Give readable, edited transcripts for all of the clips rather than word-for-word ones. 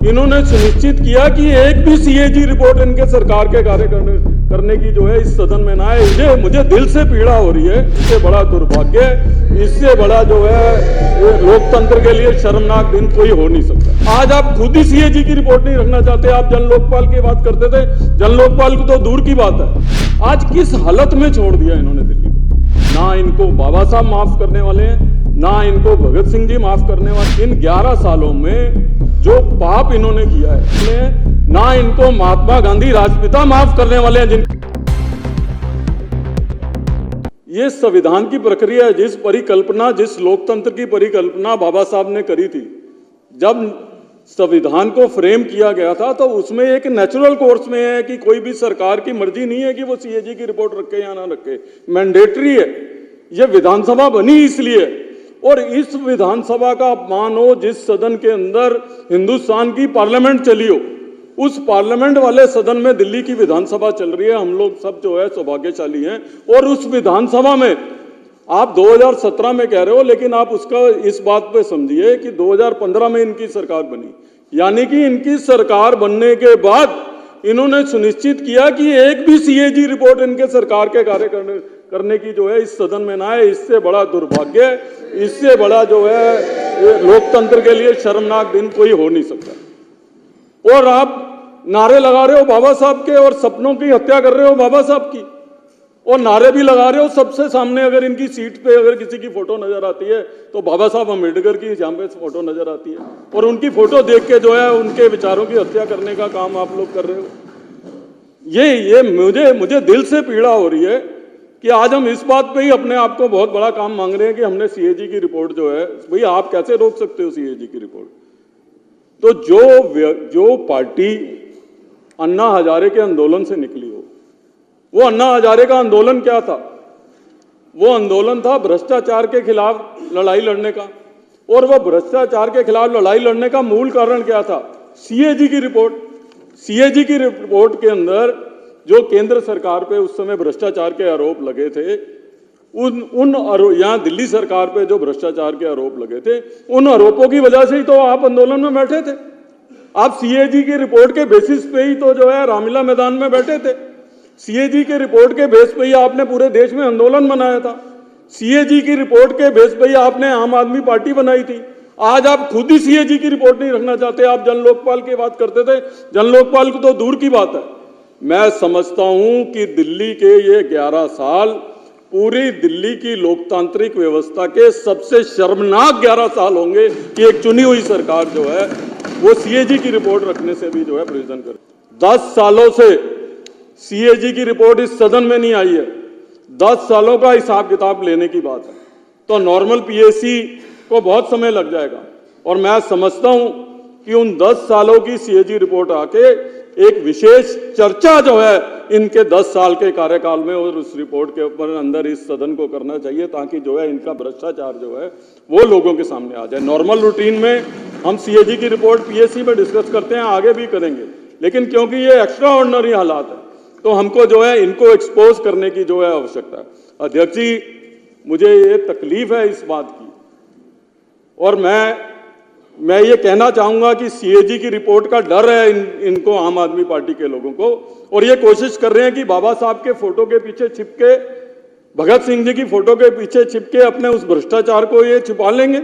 इन्होंने सुनिश्चित किया कि एक भी सीएजी रिपोर्ट इनके सरकार के कार्य करने की जो है इस सदन में ना आए। मुझे दिल से पीड़ा हो रही है। इससे बड़ा दुर्भाग्य, इससे बड़ा जो है लोकतंत्र के लिए शर्मनाक दिन कोई हो नहीं सकता। आज आप खुद ही सीएजी की रिपोर्ट नहीं रखना चाहते, आप जन लोकपाल की बात करते थे। जन लोकपाल की तो दूर की बात है, आज किस हालत में छोड़ दिया इन्होंने दिल्ली को। ना इनको बाबा साहब माफ करने वाले हैं, ना इनको भगत सिंह जी माफ करने वाले। इन 11 सालों में जो पाप इन्होंने किया है, ना इनको महात्मा गांधी राष्ट्रपिता माफ करने वाले हैं। ये संविधान की प्रक्रिया है, जिस परिकल्पना, जिस लोकतंत्र की परिकल्पना बाबा साहब ने करी थी, जब संविधान को फ्रेम किया गया था, तो उसमें एक नेचुरल कोर्स में है कि कोई भी सरकार की मर्जी नहीं है कि वो सीएजी की रिपोर्ट रखे या ना रखे, मैंडेटरी है। ये विधानसभा बनी इसलिए, और इस विधानसभा का अपमान हो जिस सदन के अंदर हिंदुस्तान की पार्लियामेंट चली हो, उस पार्लियामेंट वाले सदन में दिल्ली की विधानसभा चल रही है। हम लोग सब जो है सौभाग्यशाली हैं। और उस विधानसभा में आप 2017 में कह रहे हो, लेकिन आप उसका इस बात पे समझिए कि 2015 में इनकी सरकार बनी, यानी कि इनकी सरकार बनने के बाद इन्होंने सुनिश्चित किया कि एक भी सीएजी रिपोर्ट इनके सरकार के कार्य करने की जो है इस सदन में ना आए। इससे बड़ा दुर्भाग्य, इससे बड़ा जो है लोकतंत्र के लिए शर्मनाक दिन कोई हो नहीं सकता। और आप नारे लगा रहे हो बाबा साहब के, और सपनों की हत्या कर रहे हो बाबा साहब की, और नारे भी लगा रहे हो सबसे सामने। अगर इनकी सीट पे अगर किसी की फोटो नजर आती है तो बाबा साहब अम्बेडकर की यहाँ पे फोटो नजर आती है, और उनकी फोटो देख के जो है उनके विचारों की हत्या करने का काम आप लोग कर रहे हो। ये मुझे दिल से पीड़ा हो रही है कि आज हम इस बात पे ही अपने आप को बहुत बड़ा काम मांग रहे हैं कि हमने सीएजी की रिपोर्ट जो है, भाई आप कैसे रोक सकते हो सीएजी की रिपोर्ट। तो जो पार्टी अन्ना हजारे के आंदोलन से निकली हो, वो अन्ना हजारे का आंदोलन क्या था? वो आंदोलन था भ्रष्टाचार के खिलाफ लड़ाई लड़ने का, और वो भ्रष्टाचार के खिलाफ लड़ाई लड़ने का मूल कारण क्या था? सीएजी की रिपोर्ट। सीएजी की रिपोर्ट के अंदर जो केंद्र सरकार पे उस समय भ्रष्टाचार के आरोप लगे थे, यहाँ दिल्ली सरकार पे जो भ्रष्टाचार के आरोप लगे थे, उन आरोपों की वजह से ही तो आप आंदोलन में बैठे थे। आप सीएजी की रिपोर्ट के बेसिस पे ही तो जो है रामलीला मैदान में बैठे थे। सीएजी के रिपोर्ट के बेस पे ही आपने पूरे देश में आंदोलन बनाया था। सीएजी की रिपोर्ट के बेस पे ही आपने आम आदमी पार्टी बनाई थी। आज आप खुद ही सीएजी की रिपोर्ट नहीं रखना चाहते, आप जन लोकपाल की बात करते थे। जन लोकपाल की तो दूर की बात है। मैं समझता हूं कि दिल्ली के ये 11 साल पूरी दिल्ली की लोकतांत्रिक व्यवस्था के सबसे शर्मनाक 11 साल होंगे कि एक चुनी हुई सरकार जो है वो सीएजी की रिपोर्ट रखने से भी जो है प्रेजेंट करे। 10 सालों से सीएजी की रिपोर्ट इस सदन में नहीं आई है। 10 सालों का हिसाब किताब लेने की बात है, तो नॉर्मल पीएससी को बहुत समय लग जाएगा। और मैं समझता हूं कि उन 10 सालों की सीएजी रिपोर्ट आके एक विशेष चर्चा जो है इनके 10 साल के कार्यकाल में और उस रिपोर्ट के ऊपर अंदर इस सदन को करना चाहिए, ताकि जो है इनका भ्रष्टाचार जो है वो लोगों के सामने आ जाए। नॉर्मल रूटीन में हम सीएजी की रिपोर्ट पीएससी में डिस्कस करते हैं, आगे भी करेंगे, लेकिन क्योंकि ये एक्स्ट्रा ऑर्डिनरी हालात है तो हमको जो है इनको एक्सपोज करने की जो है आवश्यकता है। अध्यक्ष जी, मुझे ये तकलीफ है इस बात की, और मैं ये कहना चाहूंगा कि सीएजी की रिपोर्ट का डर है इनको, आम आदमी पार्टी के लोगों को, और ये कोशिश कर रहे हैं कि बाबा साहब के फोटो के पीछे छिपके, भगत सिंह जी की फोटो के पीछे छिपके अपने उस भ्रष्टाचार को ये छुपा लेंगे।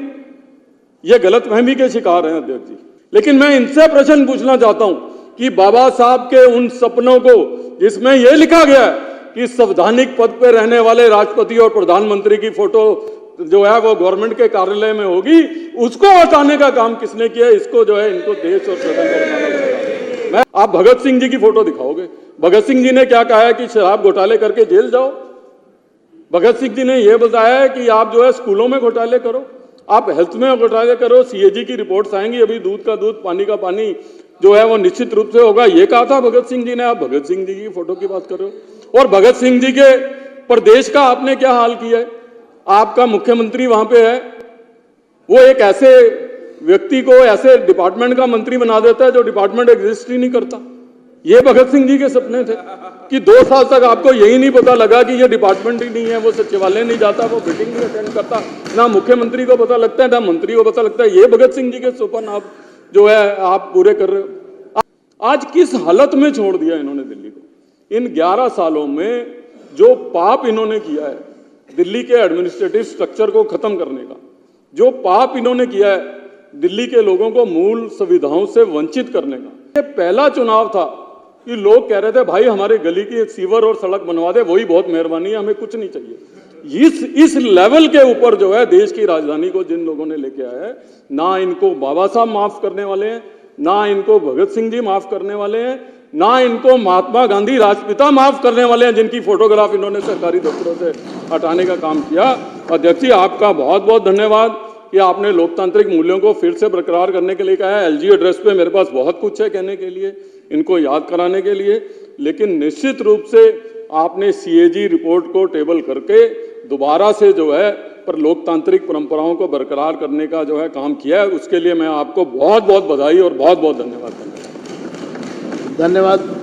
ये गलतफहमी के शिकार हैं अध्यक्ष जी। लेकिन मैं इनसे प्रश्न पूछना चाहता हूं कि बाबा साहब के उन सपनों को जिसमें यह लिखा गया है कि संवैधानिक पद पर रहने वाले राष्ट्रपति और प्रधानमंत्री की फोटो जो है वो गवर्नमेंट के कार्यालय में होगी, उसको हटाने का काम किसने किया? इसको जो है इनको देश और सदन को बताना पड़ेगा। आप भगत सिंह जी की फोटो दिखाओगे? भगत सिंह जी ने क्या कहा है कि शराब घोटाले करके जेल जाओ? भगत सिंह जी ने यह बताया है कि आप जो है स्कूलों में घोटाले करो, आप हेल्थ में घोटाले करो, सीएजी की रिपोर्ट्स आएंगी, अभी दूध का दूध पानी का पानी जो है वो निश्चित रूप से होगा, ये कहा था भगत सिंह जी ने। आप भगत सिंह जी की फोटो की बात कर रहे हो, और भगत सिंह जी के प्रदेश का आपने क्या हाल किया है? आपका मुख्यमंत्री वहां पे है, वो एक ऐसे व्यक्ति को ऐसे डिपार्टमेंट का मंत्री बना देता है जो डिपार्टमेंट एग्जिस्ट ही नहीं करता। ये भगत सिंह जी के सपने थे कि 2 साल तक आपको यही नहीं पता लगा कि ये डिपार्टमेंट ही नहीं है, वो सचिवालय नहीं जाता, वो मीटिंग नहीं अटेंड करता, ना मुख्यमंत्री को पता लगता है ना मंत्री को पता लगता है। ये भगत सिंह जी के सपन आप जो है आप पूरे कर रहे हो। आज किस हालत में छोड़ दिया इन्होंने दिल्ली को। इन 11 सालों में जो पाप इन्होंने किया है दिल्ली के एडमिनिस्ट्रेटिव स्ट्रक्चर को खत्म करने का, जो पाप इन्होंने किया है दिल्ली के लोगों को मूल सुविधाओं से वंचित करने का। ये पहला चुनाव था कि लोग कह रहे थे भाई हमारे गली की एक सीवर और सड़क बनवा दे, वही बहुत मेहरबानी है, हमें कुछ नहीं चाहिए। इस लेवल के ऊपर जो है देश की राजधानी को जिन लोगों ने लेके आया है, ना इनको बाबा साहब माफ करने वाले हैं, ना इनको भगत सिंह जी माफ करने वाले हैं, ना इनको महात्मा गांधी राष्ट्रपिता माफ करने वाले हैं, जिनकी फोटोग्राफ इन्होंने सरकारी दफ्तरों से हटाने का काम किया। अध्यक्ष जी आपका बहुत बहुत धन्यवाद कि आपने लोकतांत्रिक मूल्यों को फिर से बरकरार करने के लिए कहा है। एलजी एड्रेस पे मेरे पास बहुत कुछ है कहने के लिए, इनको याद कराने के लिए, लेकिन निश्चित रूप से आपने सीएजी रिपोर्ट को टेबल करके दोबारा से जो है पर लोकतांत्रिक परंपराओं को बरकरार करने का जो है काम किया है, उसके लिए मैं आपको बहुत बहुत बधाई और बहुत बहुत धन्यवाद करता हूं। धन्यवाद।